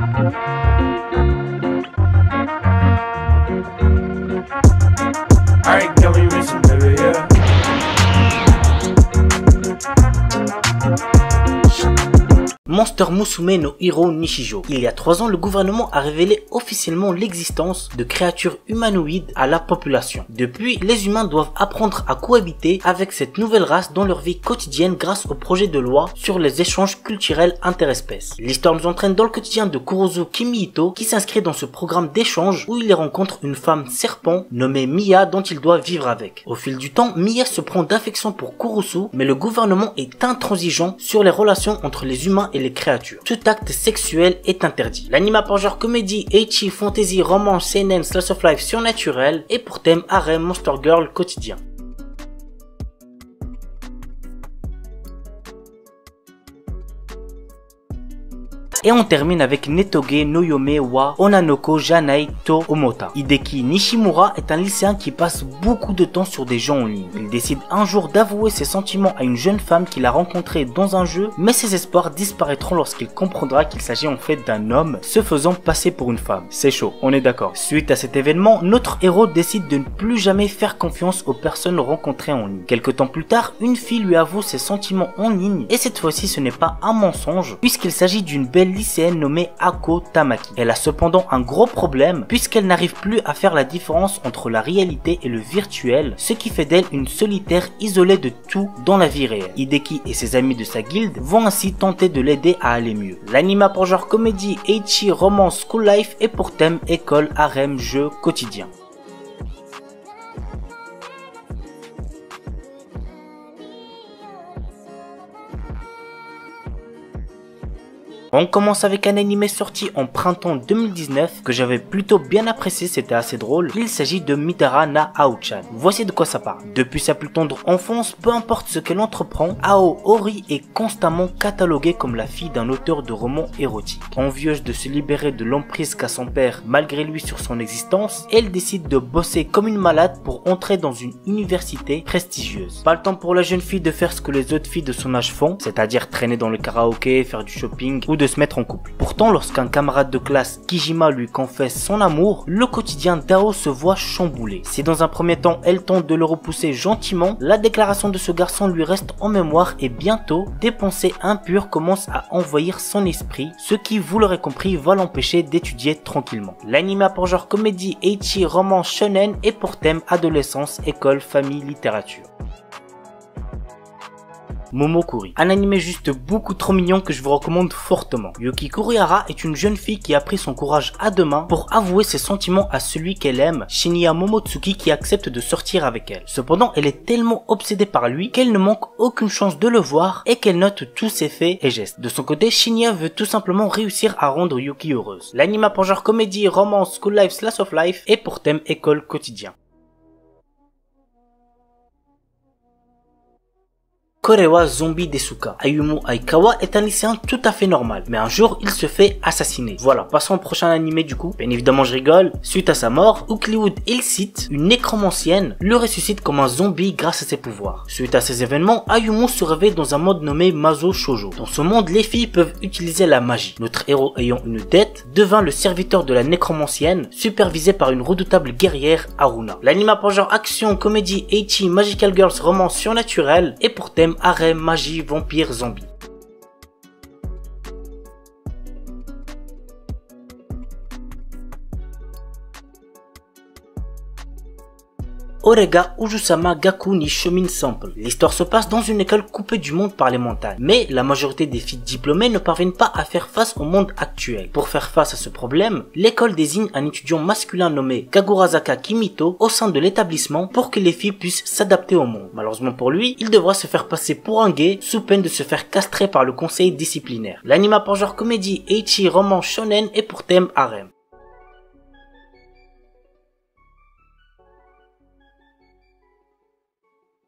Alright, can we listen, baby, yeah? Monster Musume no Hiro Nishijo. Il y a 3 ans, le gouvernement a révélé officiellement l'existence de créatures humanoïdes à la population. Depuis, les humains doivent apprendre à cohabiter avec cette nouvelle race dans leur vie quotidienne grâce au projet de loi sur les échanges culturels interespèces. L'histoire nous entraîne dans le quotidien de Kurozu Kimihito qui s'inscrit dans ce programme d'échange où il y rencontre une femme serpent nommée Miya dont il doit vivre avec. Au fil du temps, Miya se prend d'affection pour Kurozu, mais le gouvernement est intransigeant sur les relations entre les humains et les créatures. Tout acte sexuel est interdit. L'anime a pour genre comédie, ecchi, fantasy, romance, seinen, slice of life surnaturel et pour thème harem, monster girl quotidien. Et on termine avec Netoge no Yome wa Onanoko Janai to Omota. Hideki Nishimura est un lycéen qui passe beaucoup de temps sur des jeux en ligne. Il décide un jour d'avouer ses sentiments à une jeune femme qu'il a rencontrée dans un jeu, mais ses espoirs disparaîtront lorsqu'il comprendra qu'il s'agit en fait d'un homme se faisant passer pour une femme. C'est chaud, on est d'accord. Suite à cet événement, notre héros décide de ne plus jamais faire confiance aux personnes rencontrées en ligne. Quelque temps plus tard, une fille lui avoue ses sentiments en ligne, et cette fois-ci ce n'est pas un mensonge, puisqu'il s'agit d'une belle lycéenne nommée Ako Tamaki. Elle a cependant un gros problème puisqu'elle n'arrive plus à faire la différence entre la réalité et le virtuel, ce qui fait d'elle une solitaire isolée de tout dans la vie réelle. Hideki et ses amis de sa guilde vont ainsi tenter de l'aider à aller mieux. L'anime a pour genre comédie, ecchi, romance, school life et pour thème école, harem, jeu, quotidien. On commence avec un animé sorti en printemps 2019 que j'avais plutôt bien apprécié, c'était assez drôle. Il s'agit de Midara na Ao-chan. Voici de quoi ça parle. Depuis sa plus tendre enfance, peu importe ce qu'elle entreprend, Aoi est constamment cataloguée comme la fille d'un auteur de romans érotiques. Envieuse de se libérer de l'emprise qu'a son père malgré lui sur son existence, elle décide de bosser comme une malade pour entrer dans une université prestigieuse. Pas le temps pour la jeune fille de faire ce que les autres filles de son âge font, c'est-à-dire traîner dans le karaoké, faire du shopping ou de se mettre en couple. Pourtant, lorsqu'un camarade de classe, Kijima, lui confesse son amour, le quotidien d'Ao se voit chamboulé. Si dans un premier temps, elle tente de le repousser gentiment, la déclaration de ce garçon lui reste en mémoire et bientôt, des pensées impures commencent à envahir son esprit, ce qui, vous l'aurez compris, va l'empêcher d'étudier tranquillement. L'anime a pour genre comédie, ecchi, romance, shonen et pour thème adolescence, école, famille, littérature. Momokuri, un animé juste beaucoup trop mignon que je vous recommande fortement. Yuki Kurihara est une jeune fille qui a pris son courage à deux mains pour avouer ses sentiments à celui qu'elle aime, Shinya Momotsuki, qui accepte de sortir avec elle. Cependant, elle est tellement obsédée par lui qu'elle ne manque aucune chance de le voir et qu'elle note tous ses faits et gestes. De son côté, Shinya veut tout simplement réussir à rendre Yuki heureuse. L'anime a pour genre comédie, romance, school life, slice of life et pour thème école, quotidien. Korewa Zombie Desuka. Ayumu Aikawa est un lycéen tout à fait normal, mais un jour il se fait assassiner. Voilà, passons au prochain animé du coup. Bien évidemment je rigole. Suite à sa mort, Ukliwood Illicit, une nécromancienne, le ressuscite comme un zombie grâce à ses pouvoirs. Suite à ces événements, Ayumu se réveille dans un monde nommé Mazo Shoujo. Dans ce monde, les filles peuvent utiliser la magie. Notre héros ayant une dette, devint le serviteur de la nécromancienne, supervisé par une redoutable guerrière, Haruna. L'anime a pour genre action, comédie, ecchi, magical girls, romance surnaturel et pour thème harem, magie, vampire, zombie. Orega Ujusama Gaku ni Shomin Sample. L'histoire se passe dans une école coupée du monde par les montagnes. Mais la majorité des filles diplômées ne parviennent pas à faire face au monde actuel. Pour faire face à ce problème, l'école désigne un étudiant masculin nommé Kagurazaka Kimito au sein de l'établissement pour que les filles puissent s'adapter au monde. Malheureusement pour lui, il devra se faire passer pour un gay sous peine de se faire castrer par le conseil disciplinaire. L'anime a pour genre comédie, ecchi, roman, shonen et pour thème harem.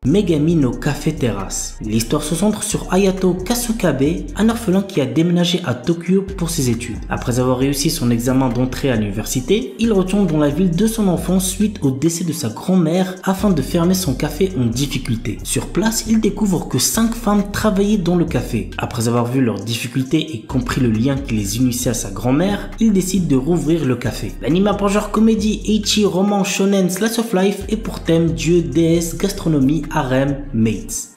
Megami no Café Terrace. L'histoire se centre sur Hayato Kasukabe, un orphelin qui a déménagé à Tokyo pour ses études. Après avoir réussi son examen d'entrée à l'université, il retourne dans la ville de son enfance suite au décès de sa grand-mère afin de fermer son café en difficulté. Sur place, il découvre que 5 femmes travaillaient dans le café. Après avoir vu leurs difficultés et compris le lien qui les unissait à sa grand-mère, il décide de rouvrir le café. L'anime a pour genre comédie, ecchi, roman, shonen, slice of life et pour thème dieu, déesse, gastronomie, harem, mates.